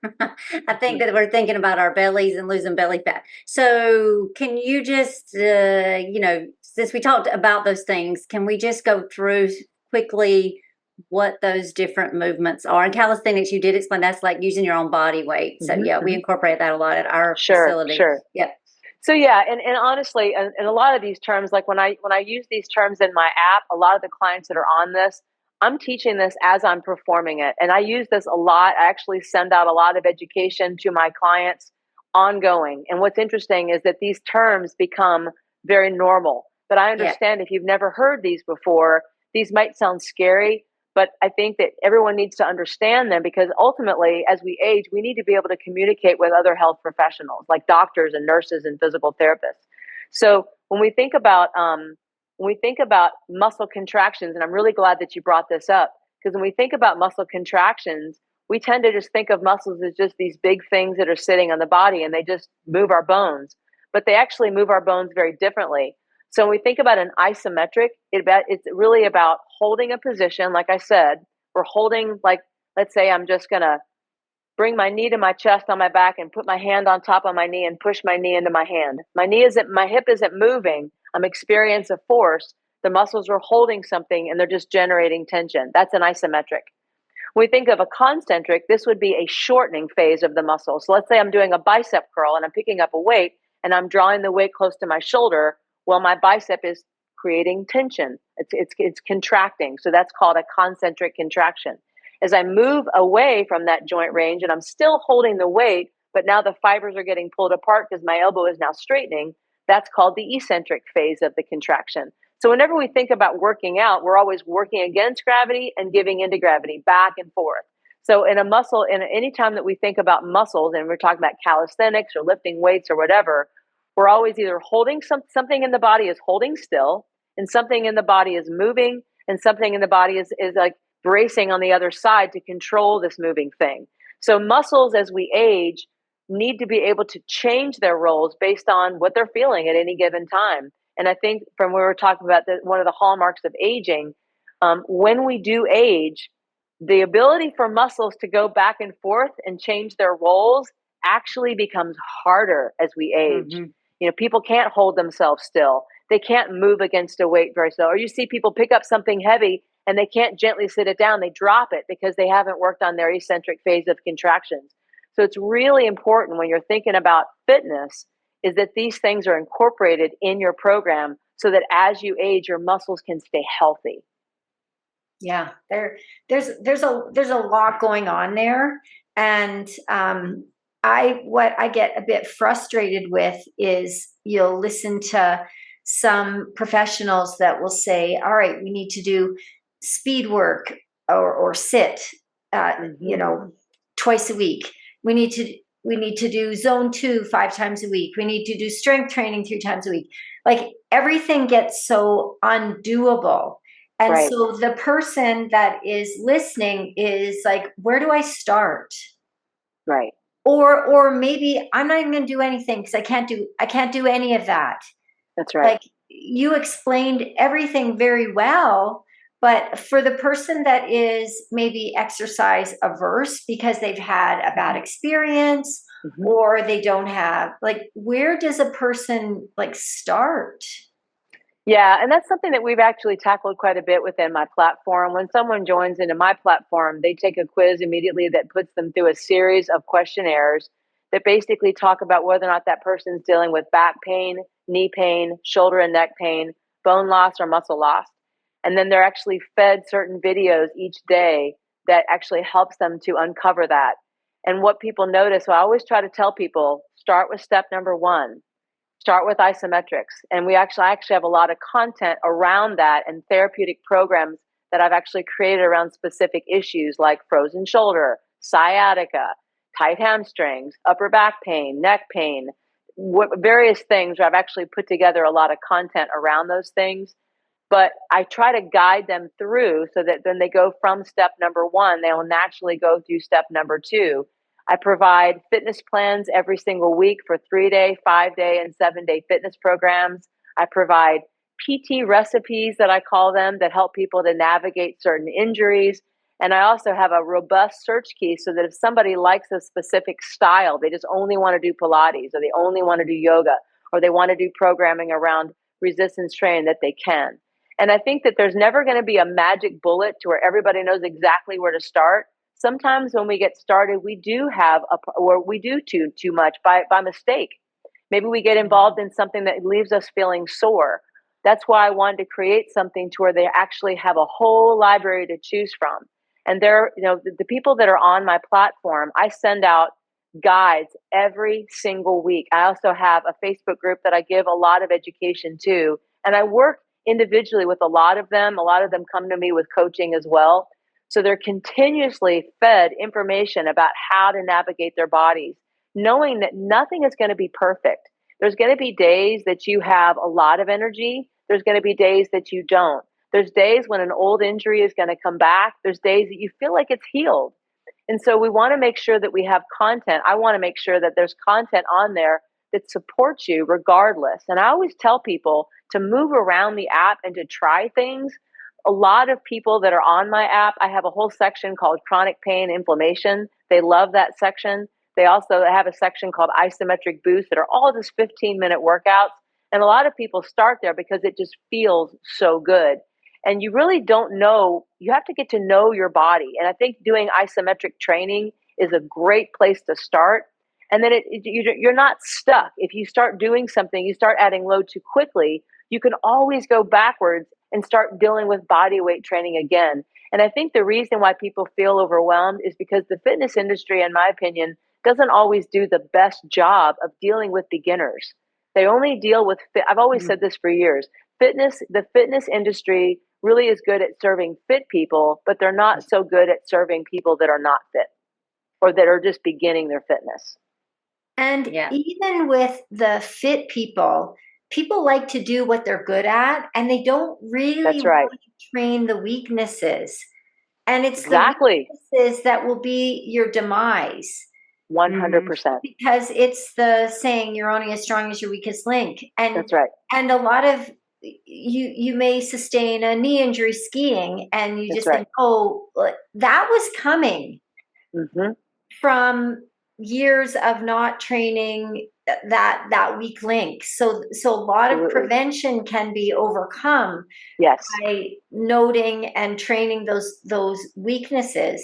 [SPEAKER 2] I think that we're thinking about our bellies and losing belly fat. So can you just, since we talked about those things, can we just go through quickly what those different movements are? In calisthenics, you did explain that's like using your own body weight. So we incorporate that a lot at our facility.
[SPEAKER 4] Sure.
[SPEAKER 2] Yep.
[SPEAKER 4] So and honestly, and a lot of these terms, like when I use these terms in my app, a lot of the clients that are on this, I'm teaching this as I'm performing it. And I use this a lot. I actually send out a lot of education to my clients ongoing. And what's interesting is that these terms become very normal. But I understand if you've never heard these before, these might sound scary. But I think that everyone needs to understand them because ultimately, as we age, we need to be able to communicate with other health professionals like doctors and nurses and physical therapists. So when we think about muscle contractions, and I'm really glad that you brought this up, because when we think about muscle contractions, we tend to just think of muscles as just these big things that are sitting on the body and they just move our bones, but they actually move our bones very differently. So when we think about an isometric, it's really about holding a position. Like I said, we're holding, like, let's say I'm just going to bring my knee to my chest on my back and put my hand on top of my knee and push my knee into my hand. My hip isn't moving. I'm experiencing a force. The muscles are holding something and they're just generating tension. That's an isometric. When we think of a concentric, this would be a shortening phase of the muscle. So let's say I'm doing a bicep curl and I'm picking up a weight and I'm drawing the weight close to my shoulder. Well, my bicep is creating tension. It's contracting. So that's called a concentric contraction. As I move away from that joint range and I'm still holding the weight, but now the fibers are getting pulled apart because my elbow is now straightening, that's called the eccentric phase of the contraction. So whenever we think about working out, we're always working against gravity and giving into gravity, back and forth. So in a muscle, in any time that we think about muscles, and we're talking about calisthenics or lifting weights or whatever, we're always either holding something in the body is holding still, and something in the body is moving, and something in the body is like bracing on the other side to control this moving thing. So muscles, as we age, need to be able to change their roles based on what they're feeling at any given time. And I think from where we're talking about one of the hallmarks of aging, when we do age, the ability for muscles to go back and forth and change their roles actually becomes harder as we age. Mm-hmm. People can't hold themselves still. They can't move against a weight very slow. Or you see people pick up something heavy and they can't gently sit it down. They drop it because they haven't worked on their eccentric phase of contractions. So it's really important when you're thinking about fitness is that these things are incorporated in your program so that as you age, your muscles can stay healthy.
[SPEAKER 1] Yeah, there's a lot going on there. And what I get a bit frustrated with is you'll listen to some professionals that will say, all right, we need to do speed work or sit, twice a week. We need to do zone 2 5 times a week. We need to do strength training 3 times a week. Like everything gets so undoable. And right. So the person that is listening is like, where do I start?
[SPEAKER 4] Right.
[SPEAKER 1] Or maybe I'm not even going to do anything because I can't do any of that.
[SPEAKER 4] That's right.
[SPEAKER 1] Like you explained everything very well, But for the person that is maybe exercise averse because they've had a bad experience, or they don't have, like, where does a person like start?
[SPEAKER 4] Yeah, and that's something that we've actually tackled quite a bit within my platform. When someone joins into my platform, they take a quiz immediately that puts them through a series of questionnaires that basically talk about whether or not that person's dealing with back pain, knee pain, shoulder and neck pain, bone loss, or muscle loss. And then they're actually fed certain videos each day that actually helps them to uncover that. And what people notice, so I always try to tell people, start with step number one. Start with isometrics. And I actually have a lot of content around that and therapeutic programs that I've actually created around specific issues like frozen shoulder, sciatica, tight hamstrings, upper back pain, neck pain, various things where I've actually put together a lot of content around those things. But I try to guide them through so that when they go from step number one, they will naturally go through step number two. I provide fitness plans every single week for 3-day, 5-day, and 7-day fitness programs. I provide PT recipes that I call them that help people to navigate certain injuries. And I also have a robust search key so that if somebody likes a specific style, they just only want to do Pilates, or they only want to do yoga, or they want to do programming around resistance training, that they can. And I think that there's never going to be a magic bullet to where everybody knows exactly where to start. Sometimes when we get started, we do too much by mistake. Maybe we get involved in something that leaves us feeling sore. That's why I wanted to create something to where they actually have a whole library to choose from. And the people that are on my platform, I send out guides every single week. I also have a Facebook group that I give a lot of education to, and I work individually with a lot of them. A lot of them come to me with coaching as well. So they're continuously fed information about how to navigate their bodies, knowing that nothing is going to be perfect. There's going to be days that you have a lot of energy. There's going to be days that you don't. There's days when an old injury is going to come back. There's days that you feel like it's healed. And so we want to make sure that we have content. I want to make sure that there's content on there that supports you regardless. And I always tell people to move around the app and to try things. A lot of people that are on my app, I have a whole section called chronic pain, inflammation. They love that section. They also have a section called isometric boosts that are all just 15-minute workouts. And a lot of people start there because it just feels so good. And you really don't know, you have to get to know your body. And I think doing isometric training is a great place to start. And then you're not stuck. If you start doing something, you start adding load too quickly, you can always go backwards and start dealing with body weight training again. And I think the reason why people feel overwhelmed is because the fitness industry, in my opinion, doesn't always do the best job of dealing with beginners. They only deal with I've always said this for years. The fitness industry really is good at serving fit people, but they're not so good at serving people that are not fit or that are just beginning their fitness.
[SPEAKER 1] And even with the fit people like to do what they're good at, and they don't really want to train the weaknesses. And it's the weaknesses that will be your demise.
[SPEAKER 4] 100%.
[SPEAKER 1] Because it's the saying, you're only as strong as your weakest link. And
[SPEAKER 4] that's right.
[SPEAKER 1] And a lot of you may sustain a knee injury skiing, and you just think, oh, that was coming from years of not training that weak link. So a lot of prevention can be overcome by noting and training those weaknesses.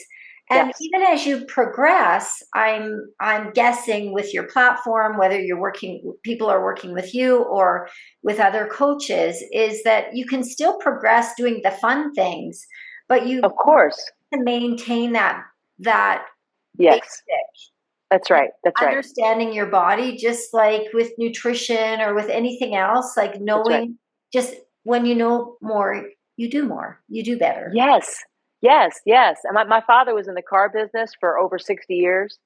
[SPEAKER 1] And even as you progress, I'm guessing with your platform, whether people are working with you or with other coaches, is that you can still progress doing the fun things, but you
[SPEAKER 4] of course
[SPEAKER 1] to maintain that
[SPEAKER 4] basic. That's right.
[SPEAKER 1] Understanding your body, just like with nutrition or with anything else, like knowing just when you know more, you do more, you do better.
[SPEAKER 4] Yes. And my father was in the car business for over 60 years.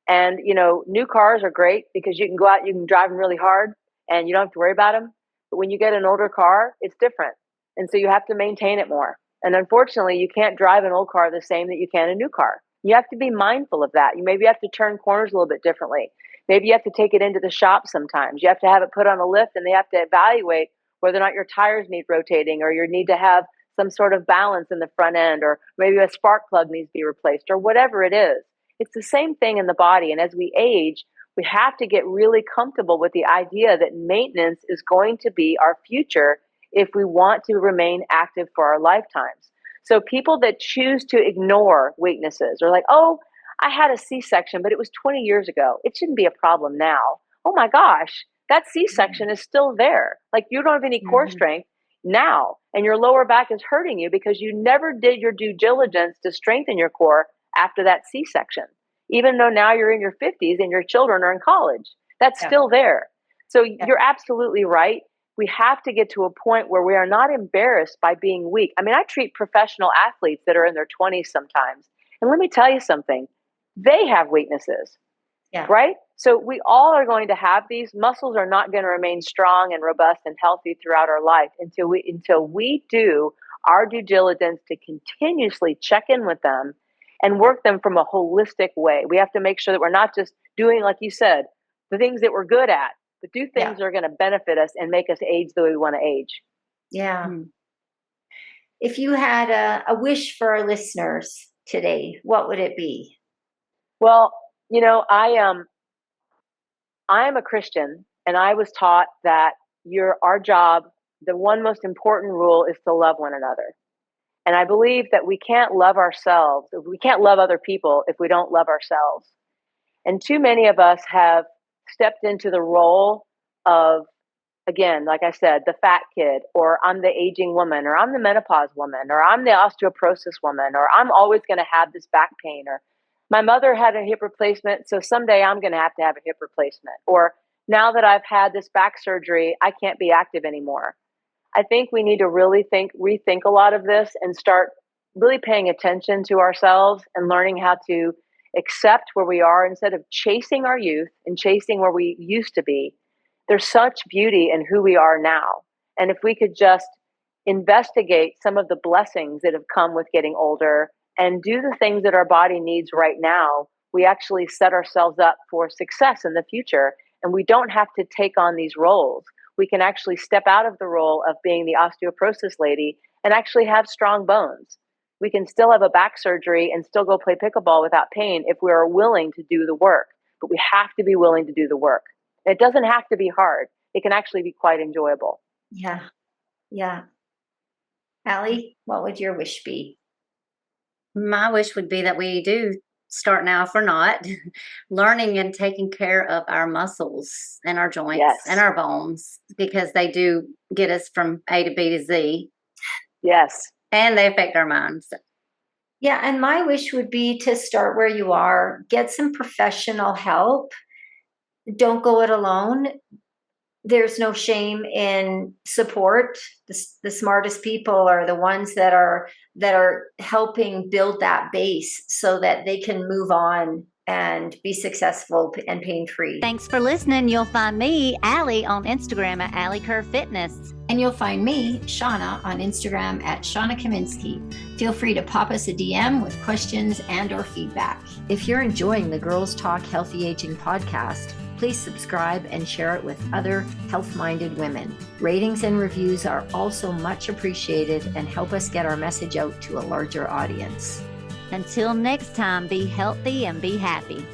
[SPEAKER 4] And, new cars are great because you can go out, you can drive them really hard and you don't have to worry about them. But when you get an older car, it's different. And so you have to maintain it more. And unfortunately, you can't drive an old car the same that you can a new car. You have to be mindful of that. You maybe have to turn corners a little bit differently. Maybe you have to take it into the shop sometimes. You have to have it put on a lift, and they have to evaluate whether or not your tires need rotating, or you need to have some sort of balance in the front end, or maybe a spark plug needs to be replaced, or whatever it is. It's the same thing in the body. And as we age, we have to get really comfortable with the idea that maintenance is going to be our future if we want to remain active for our lifetimes. So people that choose to ignore weaknesses are like, oh, I had a C-section, but it was 20 years ago. It shouldn't be a problem now. Oh my gosh, that C-section is still there. Like, you don't have any core strength now, and your lower back is hurting you because you never did your due diligence to strengthen your core after that C-section. Even though now you're in your 50s and your children are in college, that's still there. So you're absolutely right. We have to get to a point where we are not embarrassed by being weak. I mean, I treat professional athletes that are in their 20s sometimes. And let me tell you something, they have weaknesses, right? So we all are going to have these. Muscles are not going to remain strong and robust and healthy throughout our life until we do our due diligence to continuously check in with them and work them from a holistic way. We have to make sure that we're not just doing, like you said, the things that we're good at, but do things that are going to benefit us and make us age the way we want to age.
[SPEAKER 1] Yeah. If you had a wish for our listeners today, what would it be?
[SPEAKER 4] Well, you know, I am a Christian, and I was taught that our job, the one most important rule is to love one another. And I believe that we can't love ourselves, we can't love other people if we don't love ourselves. And too many of us have stepped into the role of, again, like I said, the fat kid, or I'm the aging woman, or I'm the menopause woman, or I'm the osteoporosis woman, or I'm always going to have this back pain, or my mother had a hip replacement, so someday I'm going to have a hip replacement. Or now that I've had this back surgery, I can't be active anymore. I think we need to really rethink a lot of this and start really paying attention to ourselves and learning how to accept where we are instead of chasing our youth and chasing where we used to be. There's such beauty in who we are now. And if we could just investigate some of the blessings that have come with getting older and do the things that our body needs right now, we actually set ourselves up for success in the future. And we don't have to take on these roles. We can actually step out of the role of being the osteoporosis lady and actually have strong bones. We can still have a back surgery and still go play pickleball without pain if we are willing to do the work. But we have to be willing to do the work. It doesn't have to be hard. It can actually be quite enjoyable.
[SPEAKER 1] Yeah. Yeah. Allie, what would your wish be?
[SPEAKER 2] My wish would be that we do start now, if we're not, learning and taking care of our muscles and our joints and our bones, because they do get us from A to B to Z.
[SPEAKER 4] Yes.
[SPEAKER 2] And they affect our minds.
[SPEAKER 1] Yeah. And my wish would be to start where you are, get some professional help. Don't go it alone. There's no shame in support. The smartest people are the ones that are helping build that base so that they can move on and be successful and pain-free.
[SPEAKER 3] Thanks for listening. You'll find me, Allie, on Instagram at Allie Kerr Fitness.
[SPEAKER 1] And you'll find me, Shauna, on Instagram at Shauna Kaminsky. Feel free to pop us a DM with questions and or feedback. If you're enjoying the Girls Talk Healthy Aging podcast, please subscribe and share it with other health-minded women. Ratings and reviews are also much appreciated and help us get our message out to a larger audience.
[SPEAKER 3] Until next time, be healthy and be happy.